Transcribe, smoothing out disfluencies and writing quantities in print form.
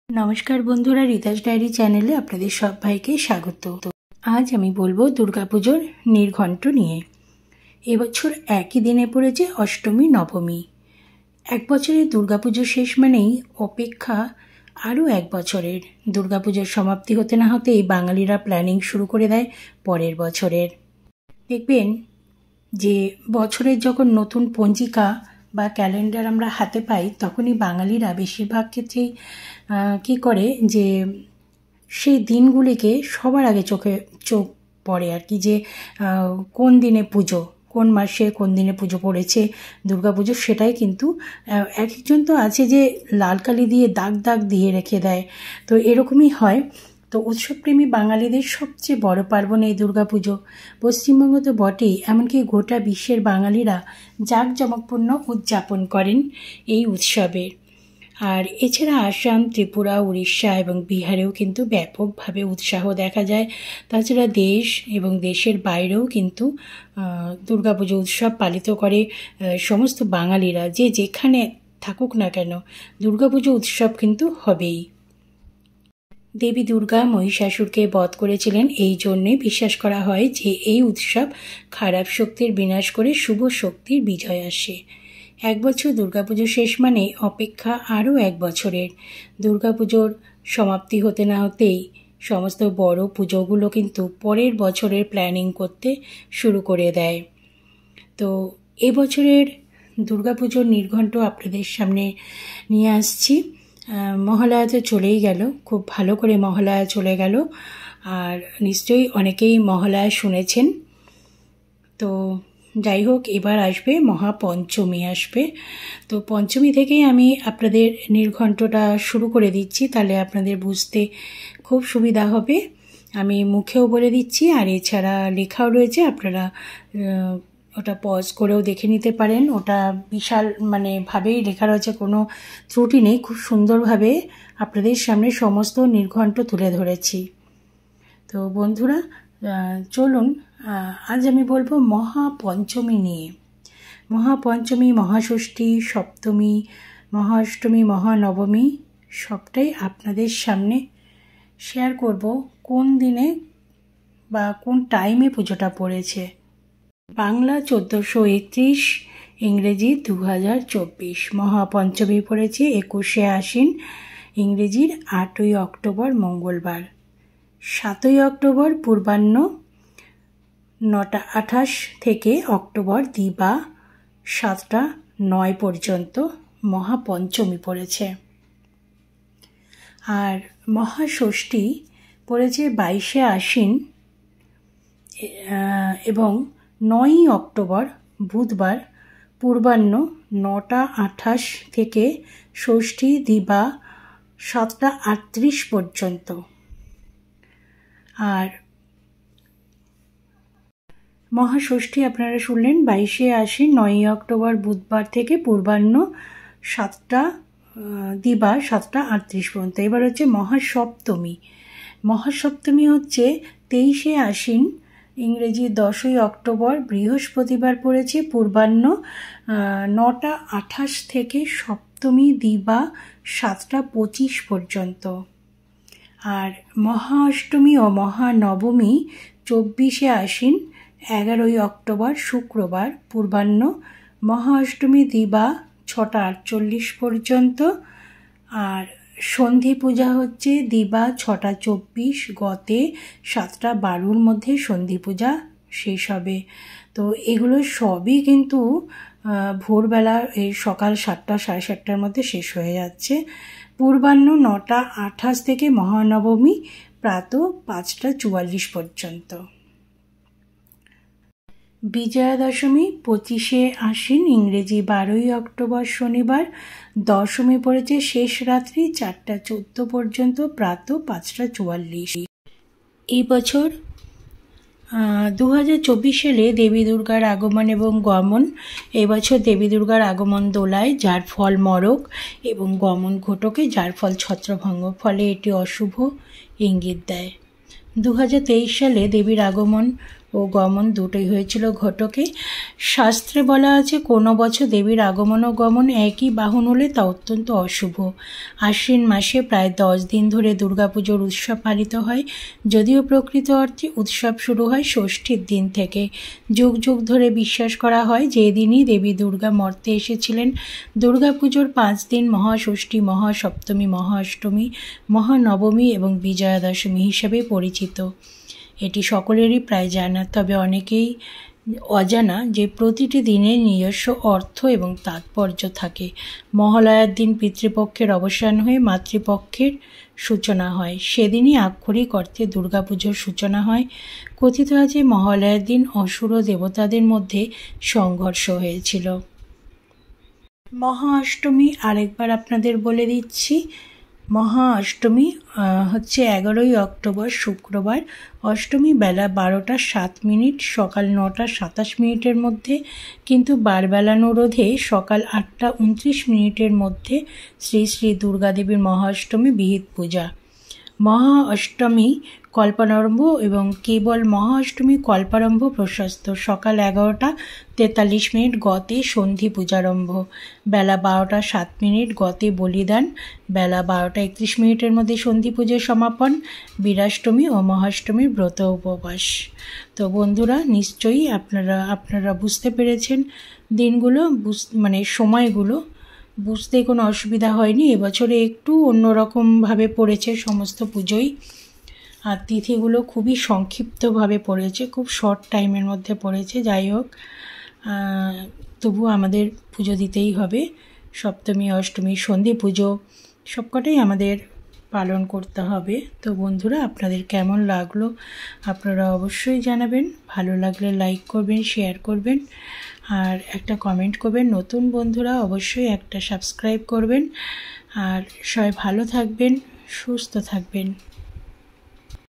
নমস্কার বন্ধুরা, রিতাস ডায়েরি চ্যানেলে আপনাদের সবাইকে স্বাগত। আজ আমি বলবো দুর্গাপুজোর নির্ঘণ্ট নিয়ে। এবছর একই দিনে পড়েছে অষ্টমী নবমী। এক বছরের দুর্গাপুজো শেষ মানেই অপেক্ষা আরও এক বছরের। দুর্গাপুজোর সমাপ্তি হতে না হতেই বাঙালিরা প্ল্যানিং শুরু করে দেয় পরের বছরের। দেখবেন যে বছরের যখন নতুন পঞ্জিকা বা ক্যালেন্ডার আমরা হাতে পাই, তখনই বাঙালিরা বেশিরভাগ ক্ষেত্রেই কী করে যে সেই দিনগুলিকে সবার আগে চোখ পড়ে আর কি, যে কোন দিনে পুজো, কোন মাসে কোন দিনে পুজো পড়েছে দুর্গাপুজো, সেটাই কিন্তু এক একজন তো আছে যে লাল কালি দিয়ে দাগ দিয়ে রেখে দেয়। তো এরকমই হয়। তো উৎসবপ্রেমী বাঙালিদের সবচেয়ে বড় পার্বণ এই দুর্গাপুজো। পশ্চিমবঙ্গ তো বটেই, এমনকি গোটা বিশ্বের বাঙালিরা জাঁকজমকপূর্ণ উদযাপন করেন এই উৎসবের। আর এছাড়া আসাম, ত্রিপুরা, উড়িষ্যা এবং বিহারেও কিন্তু ব্যাপকভাবে উৎসাহ দেখা যায়। তাছাড়া দেশ এবং দেশের বাইরেও কিন্তু দুর্গাপুজো উৎসব পালিত করে সমস্ত বাঙালিরা, যে যেখানে থাকুক না কেন দুর্গাপুজো উৎসব কিন্তু হবেই। দেবী দুর্গা মহিষাসুরকে বধ করেছিলেন, এই জন্যে বিশ্বাস করা হয় যে এই উৎসব খারাপ শক্তির বিনাশ করে শুভ শক্তির বিজয় আসে। এক বছর দুর্গাপুজো শেষ মানে অপেক্ষা আরও এক বছরের। দুর্গাপুজোর সমাপ্তি হতে না হতেই সমস্ত বড় পুজোগুলো কিন্তু পরের বছরের প্ল্যানিং করতে শুরু করে দেয়। তো এবছরের দুর্গাপুজোর নির্ঘণ্ট আপনাদের সামনে নিয়ে আসছি। মহালয়া তো চলেই গেল, খুব ভালো করে মহালয়া চলে গেল, আর নিশ্চয়ই অনেকেই মহালয়া শুনেছেন। তো যাই হোক, এবার আসবে মহাপঞ্চমী আসবে। তো পঞ্চমী থেকেই আমি আপনাদের নির্ঘণ্টটা শুরু করে দিচ্ছি, তাহলে আপনাদের বুঝতে খুব সুবিধা হবে। আমি মুখেও বলে দিচ্ছি, আর এছাড়া লেখাও রয়েছে, আপনারা ওটা পজ করেও দেখে নিতে পারেন। ওটা বিশাল ভাবেই লেখা রয়েছে, কোনো ত্রুটি নেই। খুব সুন্দরভাবে আপনাদের সামনে সমস্ত নির্ঘণ্ট তুলে ধরেছি। তো বন্ধুরা চলুন, আজ আমি বলবো মহাপঞ্চমী নিয়ে। মহাপঞ্চমী, মহাষষ্ঠী, সপ্তমী, মহাষ্টমী, মহানবমী সবটাই আপনাদের সামনে শেয়ার করব, কোন দিনে বা কোন টাইমে পুজোটা পড়েছে। বাংলা 1431, ইংরেজি 2024। মহাপঞ্চমী পড়েছে 21শে আশ্বিন, ইংরেজির 8ই অক্টোবর মঙ্গলবার। 7ই অক্টোবর পূর্বাহ্ন 9:28 থেকে অক্টোবর দিবা 7:09 পর্যন্ত মহাপঞ্চমী পড়েছে। আর মহাষষ্ঠী পড়েছে 22শে আশ্বিন এবং 9ই অক্টোবর বুধবার পূর্বাহ্ন 9:28 থেকে ষষ্ঠী দিবা 7:38 পর্যন্ত। আর মহাষষ্ঠী আপনারা শুনলেন 22শে আশ্বিন 9ই অক্টোবর বুধবার থেকে পূর্বাহ্ন 7টা দিবা 7:38 পর্যন্ত। এবার হচ্ছে মহাসপ্তমী। মহাসপ্তমী হচ্ছে 23শে আশ্বিন, ইংরেজি 10ই অক্টোবর বৃহস্পতিবার পড়েছে পূর্বাহ্ন 9:28 থেকে সপ্তমী দিবা 7:25 পর্যন্ত। আর মহাষ্টমী ও মহানবমী 24শে আশ্বিন 11ই অক্টোবর শুক্রবার পূর্বাহ্ন মহাষ্টমী দিবা 6:48 পর্যন্ত। আর সন্ধি পূজা হচ্ছে দিবা 6:24, গতে 7:12 মধ্যে সন্ধি পূজা শেষ হবে। তো এগুলো সবই কিন্তু ভোরবেলা এই সকাল 7টা 7:30টার মধ্যে শেষ হয়ে যাচ্ছে। পূর্বাহ্ন 9:28 থেকে মহানবমী প্রাতঃ 5:44 পর্যন্ত। বিজয়া দশমী 25শে আশ্বিন, ইংরেজি 12ই অক্টোবর শনিবার। দশমী পড়েছে শেষ রাত্রি 4:14 পর্যন্ত প্রাতঃ 5:44। এই বছর 2024 সালে দেবী দুর্গার আগমন এবং গমন। এবছর দেবী দুর্গার আগমন দোলায়, যার ফল মরক, এবং গমন ঘটকে, যার ফল ছত্রভঙ্গ। ফলে এটি অশুভ ইঙ্গিত দেয়। 2023 সালে দেবীর আগমন ও গমন দুটোই হয়েছিল ঘটকে। শাস্ত্রে বলা আছে কোনো বছর দেবীর আগমন ও গমন একই বাহন হলে তা অত্যন্ত অশুভ। আশ্বিন মাসে প্রায় 10 দিন ধরে দুর্গাপুজোর উৎসব পালিত হয়, যদিও প্রকৃত অর্থে উৎসব শুরু হয় ষষ্ঠীর দিন থেকে। যুগ যুগ ধরে বিশ্বাস করা হয় যে এদিনই দেবী দুর্গা মর্তে এসেছিলেন। দুর্গাপুজোর 5 দিন মহাষষ্ঠী, মহাসপ্তমী, মহাষ্টমী, মহানবমী এবং বিজয়া দশমী হিসেবে পরিচিত। এটি সকলেরই প্রায় জানা, তবে অনেকেই অজানা যে প্রতিটি দিনের নিজস্ব অর্থ এবং তাৎপর্য থাকে। মহালয়ার দিন পিতৃপক্ষের অবসান হয়ে মাতৃপক্ষের সূচনা হয়। সেদিনই আক্ষরিক অর্থে দুর্গাপুজোর সূচনা হয়। কথিত আছে মহালয়ার দিন অসুর ও দেবতাদের মধ্যে সংঘর্ষ হয়েছিল। মহা অষ্টমী আরেকবার আপনাদের বলে দিচ্ছি। মহা অষ্টমী হচ্ছে 11ই অক্টোবর শুক্রবার। অষ্টমী বেলা 12টা 7 মিনিট, সকাল 9টা 27 মিনিটের মধ্যে, কিন্তু বারবেলানুরোধে সকাল 8টা 29 মিনিটের মধ্যে শ্রী শ্রী দুর্গাদেবীর মহা অষ্টমী বিহিত পূজা। মহা অষ্টমী কল্পারম্ভ এবং কেবল মহা অষ্টমী কল্পারম্ভ প্রশস্ত। সকাল 11টা 43 মিনিট গতে সন্ধি পূজারম্ভ। বেলা 12টা 7 মিনিট গতে বলিদান। বেলা 12টা 31 মিনিটের মধ্যে সন্ধি পুজোর সমাপন। বীরাষ্টমী ও মহাষ্টমীর ব্রত উপবাস। তো বন্ধুরা, নিশ্চয়ই আপনারা বুঝতে পেরেছেন দিনগুলো, মানে সময়গুলো বুঝতে কোনো অসুবিধা হয়নি। এবছরে একটু অন্যরকমভাবে পড়েছে সমস্ত পুজোই, আর তিথিগুলো খুবই সংক্ষিপ্তভাবে পড়েছে, খুব শর্ট টাইমের মধ্যে পড়েছে। যাই হোক, তবু আমাদের পুজো দিতেই হবে। সপ্তমী, অষ্টমী, সন্ধি পুজো সবকটাই আমাদের পালন করতে হবে। তো বন্ধুরা, আপনাদের কেমন লাগলো আপনারা অবশ্যই জানাবেন। ভালো লাগলে লাইক করবেন, শেয়ার করবেন, আর একটা কমেন্ট করবেন। নতুন বন্ধুরা অবশ্যই একটা সাবস্ক্রাইব করবেন। আর সবাই ভালো থাকবেন, সুস্থ থাকবেন।